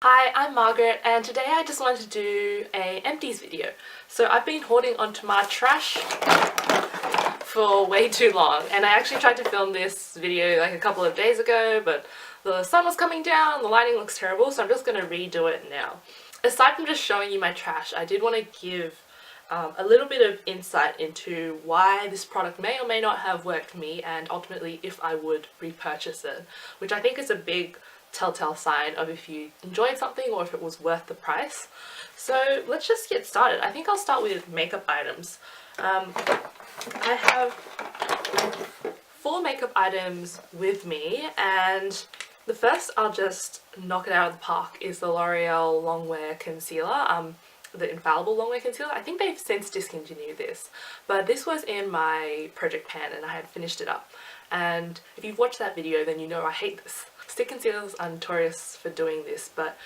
Hi, I'm Margaret and today I just wanted to do a empties video. So I've been holding onto my trash for way too long, and I actually tried to film this video like a couple of days ago, but the sun was coming down, the lighting looks terrible, so I'm just going to redo it now. Aside from just showing you my trash, I did want to give a little bit of insight into why this product may or may not have worked for me, and ultimately if I would repurchase it, which I think is a big telltale sign of if you enjoyed something or if it was worth the price. So let's just get started. I think I'll start with makeup items. I have 4 makeup items with me, and the first I'll just knock it out of the park is the L'Oreal Longwear Concealer, the Infallible Longwear Concealer. I think they've since discontinued this, but this was in my project pan and I had finished it up. And if you've watched that video, then you know I hate this. Stick concealers are notorious for doing this, but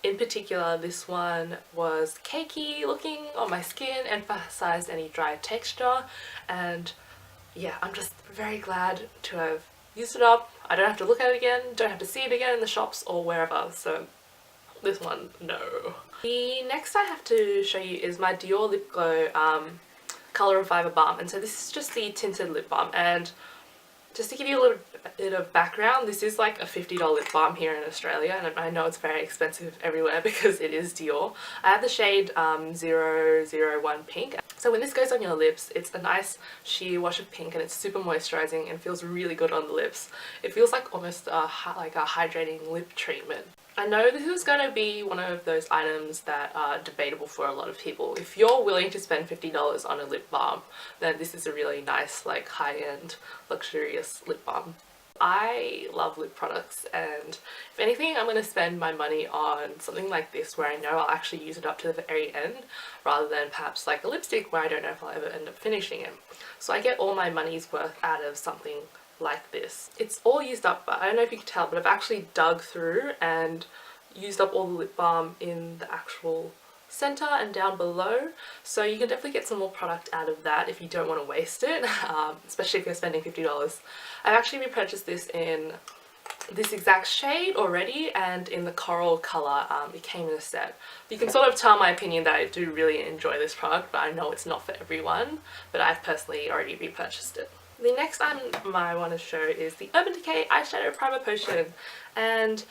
in particular this one was cakey looking on my skin, emphasized any dry texture, and yeah, I'm just very glad to have used it up. I don't have to look at it again, don't have to see it again in the shops or wherever, so this one, no. The next I have to show you is my Dior Lip Glow Color Reviver Balm, and so this is just the tinted lip balm, and just to give you a little bit of background, this is like a $50 lip balm here in Australia, and I know it's very expensive everywhere because it is Dior. I have the shade 001 Pink. So when this goes on your lips, it's a nice sheer wash of pink and it's super moisturizing and feels really good on the lips. It feels like almost like a hydrating lip treatment. I know this is going to be one of those items that are debatable for a lot of people. If you're willing to spend $50 on a lip balm, then this is a really nice, like, high-end, luxurious lip balm. I love lip products, and if anything, I'm going to spend my money on something like this where I know I'll actually use it up to the very end, rather than perhaps like a lipstick where I don't know if I'll ever end up finishing it. So I get all my money's worth out of something like this. It's all used up, but I don't know if you can tell, but I've actually dug through and used up all the lip balm in the actual center and down below, so you can definitely get some more product out of that if you don't want to waste it, especially if you're spending $50. I've actually repurchased this in this exact shade already and in the coral color. It came in a set. You can sort of tell my opinion that I do really enjoy this product, but I know it's not for everyone, but I've personally already repurchased it. The next item I want to show is the Urban Decay Eyeshadow Primer Potion, and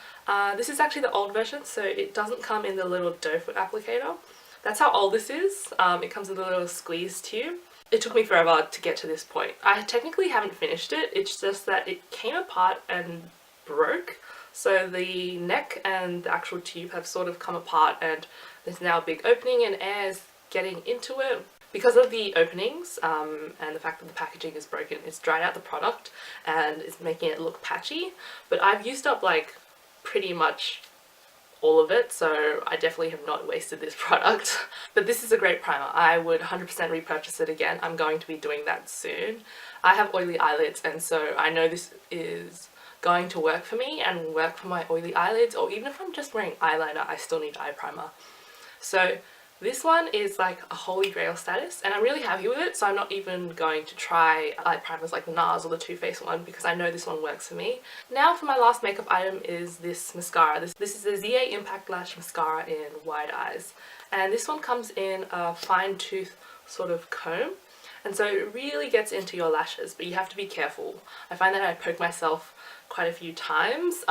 this is actually the old version, so it doesn't come in the little doe foot applicator. That's how old this is. It comes in the little squeeze tube. It took me forever to get to this point. I technically haven't finished it, it's just that it came apart and broke. So the neck and the actual tube have sort of come apart, and there's now a big opening and air is getting into it. Because of the openings and the fact that the packaging is broken, it's dried out the product and it's making it look patchy. But I've used up like pretty much all of it, so I definitely have not wasted this product. But this is a great primer. I would 100% repurchase it again. I'm going to be doing that soon. I have oily eyelids, and so I know this is going to work for me and work for my oily eyelids, or even if I'm just wearing eyeliner, I still need eye primer. So this one is like a holy grail status, and I'm really happy with it, so I'm not even going to try eye primers like the NARS or the Too Faced one because I know this one works for me. Now for my last makeup item is this mascara. This is the ZA Impact Lash Mascara in Wide Eyes, and this one comes in a fine tooth sort of comb, and so it really gets into your lashes, but you have to be careful. I find that I poke myself quite a few times,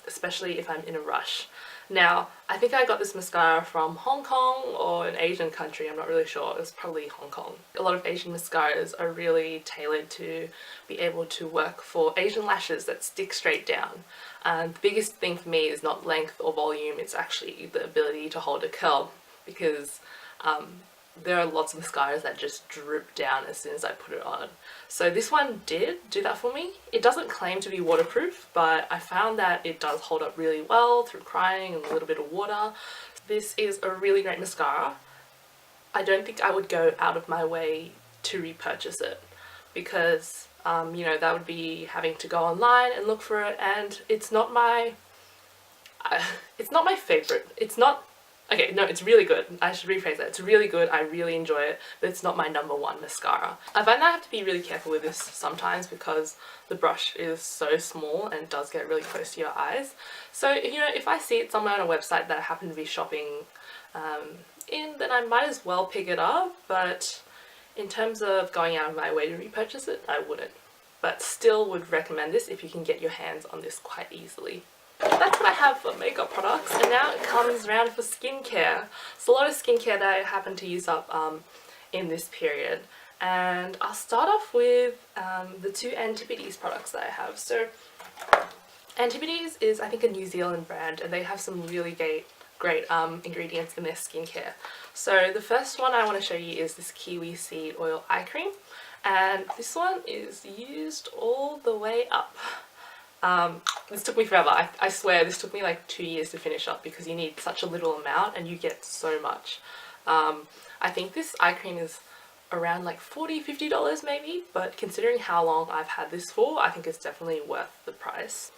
especially if I'm in a rush. Now, I think I got this mascara from Hong Kong or an Asian country, I'm not really sure. It was probably Hong Kong. A lot of Asian mascaras are really tailored to be able to work for Asian lashes that stick straight down. And the biggest thing for me is not length or volume, it's actually the ability to hold a curl, because there are lots of mascaras that just drip down as soon as I put it on. So this one did do that for me. It doesn't claim to be waterproof, but I found that it does hold up really well through crying and a little bit of water. This is a really great mascara. I don't think I would go out of my way to repurchase it because, you know, that would be having to go online and look for it, and it's not my favorite. It's not Okay, no, it's really good. I should rephrase that. It's really good. I really enjoy it, but it's not my #1 mascara. I find that I have to be really careful with this sometimes because the brush is so small and it does get really close to your eyes. So, you know, if I see it somewhere on a website that I happen to be shopping in, then I might as well pick it up, but in terms of going out of my way to repurchase it, I wouldn't. But still would recommend this if you can get your hands on this quite easily. That's what I have for makeup products, and now it comes around for skincare. It's a lot of skincare that I happen to use up in this period, and I'll start off with the 2 Antipodes products that I have. So Antipodes is, I think, a New Zealand brand, and they have some really great ingredients in their skincare. So the first one I want to show you is this Kiwi seed oil eye cream, and this one is used all the way up. This took me forever. I swear this took me like 2 years to finish up because you need such a little amount and you get so much. I think this eye cream is around like $40–50 maybe, but considering how long I've had this for, I think it's definitely worth the price.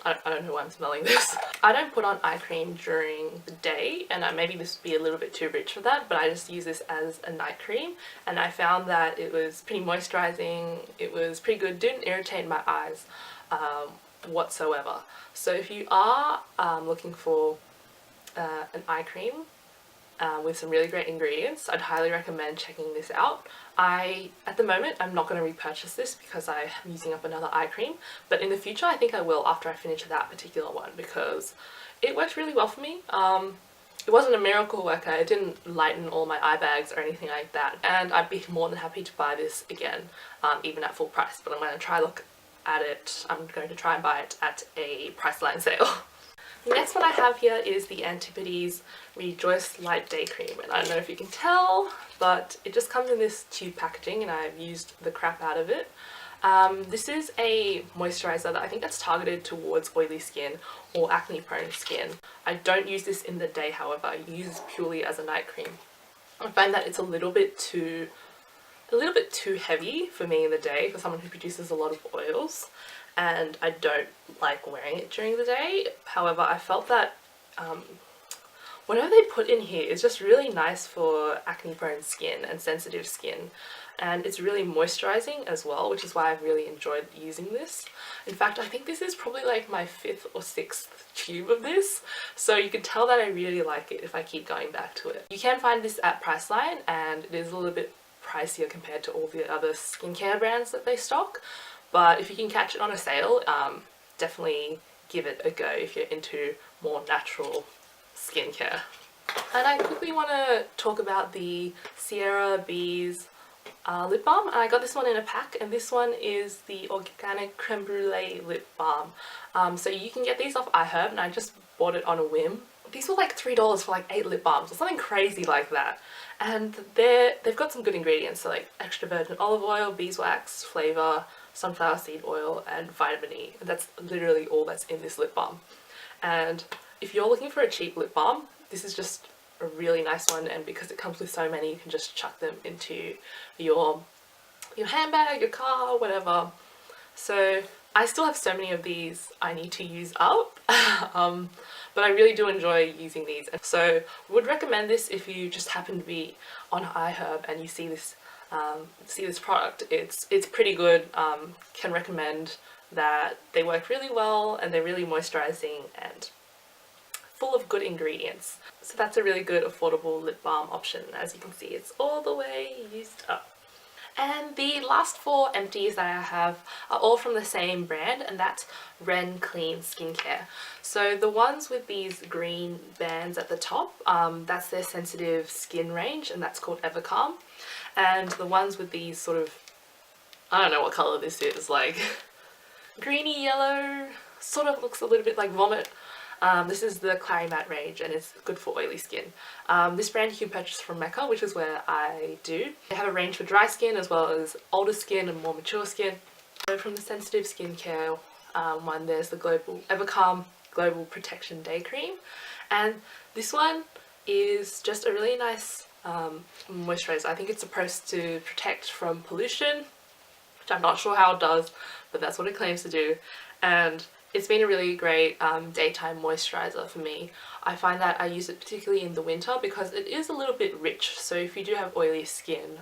I don't know why I'm smelling this. I don't put on eye cream during the day, and maybe this would be a little bit too rich for that, but I just use this as a night cream, and I found that it was pretty moisturizing, it was pretty good, didn't irritate my eyes whatsoever. So if you are looking for an eye cream with some really great ingredients, I'd highly recommend checking this out. At the moment, I'm not going to repurchase this because I'm using up another eye cream, but in the future I think I will after I finish that particular one because it worked really well for me. It wasn't a miracle worker, it didn't lighten all my eye bags or anything like that, and I'd be more than happy to buy this again, even at full price, but I'm going to try look at it, I'm going to try and buy it at a Priceline sale. The next one I have here is the Antipodes Rejoice Light Day Cream, and I don't know if you can tell, but it just comes in this tube packaging and I've used the crap out of it. This is a moisturizer that I think that's targeted towards oily skin or acne prone skin. I don't use this in the day, however, I use this purely as a night cream. I find that it's a little bit too heavy for me in the day for someone who produces a lot of oils, and I don't like wearing it during the day. However, I felt that whatever they put in here is just really nice for acne prone skin and sensitive skin, and it's really moisturizing as well, which is why I've really enjoyed using this. In fact, I think this is probably like my 5th or 6th tube of this, so you can tell that I really like it if I keep going back to it. You can find this at Priceline, and it is a little bit pricier compared to all the other skincare brands that they stock, but if you can catch it on a sale, definitely give it a go if you're into more natural skincare. And I quickly want to talk about the Sierra Bees lip balm, and I got this one in a pack, and this one is the organic creme brulee lip balm. So you can get these off iHerb, and I just bought it on a whim. These were like $3 for like 8 lip balms or something crazy like that, and they've got some good ingredients, so like extra virgin olive oil, beeswax, flavor, sunflower seed oil, and vitamin E. And that's literally all that's in this lip balm. And if you're looking for a cheap lip balm, this is just a really nice one, and because it comes with so many, you can just chuck them into your handbag, your car, whatever. So I still have so many of these I need to use up, but I really do enjoy using these. And so would recommend this if you just happen to be on iHerb and you see this product. It's pretty good. Can recommend that they work really well, and they're really moisturizing and full of good ingredients. So that's a really good affordable lip balm option. As you can see, it's all the way used up. And the last 4 empties that I have are all from the same brand, and that's Ren Clean Skincare. So the ones with these green bands at the top, that's their sensitive skin range, and that's called Evercalm. And the ones with these sort of, I don't know what colour this is, like greeny yellow, sort of looks a little bit like vomit. This is the Clarimatte range, and it's good for oily skin. This brand you can purchase from Mecca, which is where I do. They have a range for dry skin as well as older skin and more mature skin. So from the sensitive skincare one, there's the Evercalm Global Protection Day Cream, and this one is just a really nice moisturizer. I think it's supposed to protect from pollution, which I'm not sure how it does, but that's what it claims to do. And It's been a really great daytime moisturizer for me. I find that I use it particularly in the winter because it is a little bit rich, so if you do have oily skin,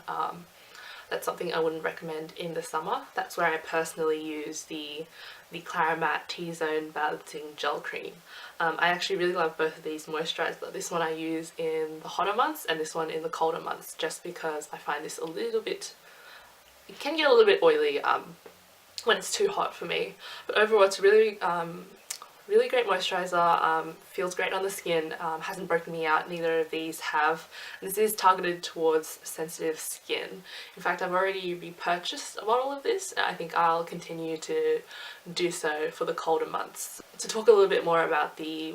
that's something I wouldn't recommend in the summer. That's where I personally use the Clarimatte T-Zone Balancing Gel Cream. I actually really love both of these moisturizers. This one I use in the hotter months and this one in the colder months, just because I find this a little bit, it can get a little bit oily when it's too hot for me. But overall it's really really great moisturizer, feels great on the skin, hasn't broken me out, neither of these have. And this is targeted towards sensitive skin. In fact, I've already repurchased a bottle of this and I think I'll continue to do so for the colder months. To talk a little bit more about the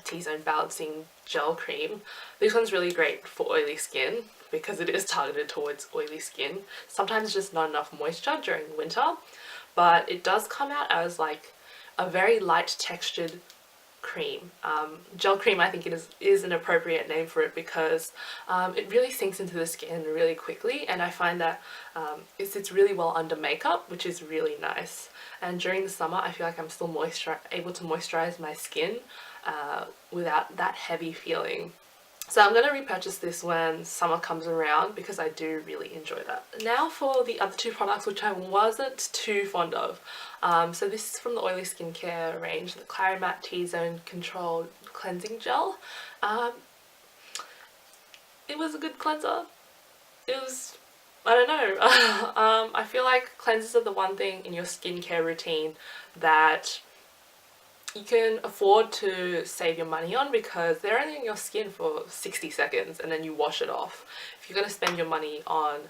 T-Zone Balancing Gel Cream, this one's really great for oily skin because it is targeted towards oily skin. Sometimes just not enough moisture during winter, but it does come out as like a very light textured cream. Gel cream, I think it is an appropriate name for it because it really sinks into the skin really quickly, and I find that it sits really well under makeup, which is really nice. And during the summer I feel like I'm still able to moisturize my skin without that heavy feeling. So I'm going to repurchase this when summer comes around because I do really enjoy that. Now for the other two products which I wasn't too fond of. So this is from the oily skincare range, the Clarimatte T-Zone Control Cleansing Gel. It was a good cleanser. It was, I don't know, I feel like cleansers are the one thing in your skincare routine that you can afford to save your money on because they're only in your skin for 60 seconds and then you wash it off. If you're going to spend your money on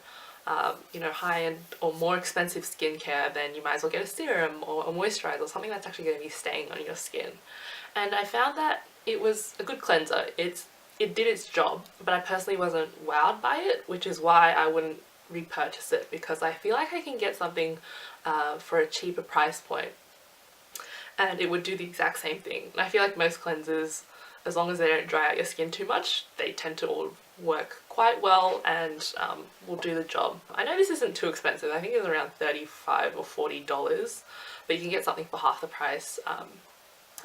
you know, high-end or more expensive skincare, then you might as well get a serum or a moisturizer, something that's actually going to be staying on your skin. And I found that it was a good cleanser. It did its job, but I personally wasn't wowed by it, which is why I wouldn't repurchase it, because I feel like I can get something for a cheaper price point and it would do the exact same thing. And I feel like most cleansers, as long as they don't dry out your skin too much, they tend to all work quite well and will do the job. I know this isn't too expensive. I think it's around $35 or $40, but you can get something for half the price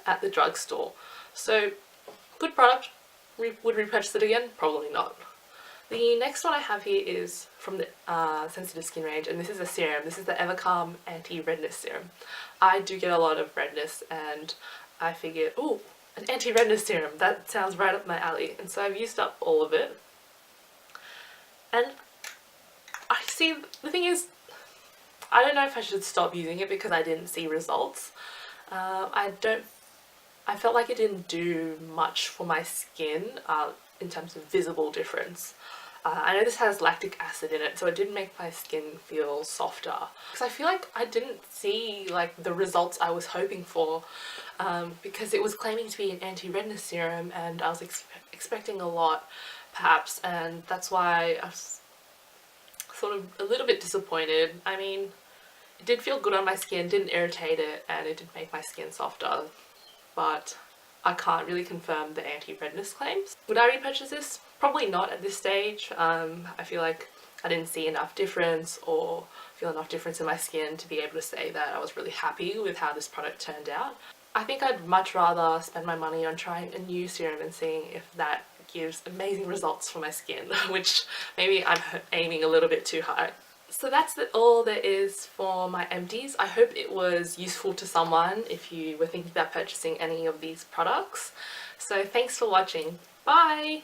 at the drugstore. So good product. Would repurchase it again? Probably not. The next one I have here is from the sensitive skin range, and this is a serum. This is the Evercalm Anti-Redness Serum. I do get a lot of redness and I figured, oh, an anti-redness serum, that sounds right up my alley. And so I've used up all of it. And I see, the thing is, I don't know if I should stop using it because I didn't see results. I felt like it didn't do much for my skin in terms of visible difference. I know this has lactic acid in it, so it did make my skin feel softer. Because I feel like I didn't see like the results I was hoping for, because it was claiming to be an anti-redness serum and I was expecting a lot perhaps, and that's why I was sort of a little bit disappointed. I mean, it did feel good on my skin, didn't irritate it, and it did make my skin softer, but I can't really confirm the anti-redness claims. Would I repurchase this? Probably not at this stage. I feel like I didn't see enough difference or feel enough difference in my skin to be able to say that I was really happy with how this product turned out. I think I'd much rather spend my money on trying a new serum and seeing if that gives amazing results for my skin, which maybe I'm aiming a little bit too high. So that's all there is for my empties. I hope it was useful to someone if you were thinking about purchasing any of these products. So thanks for watching. Bye!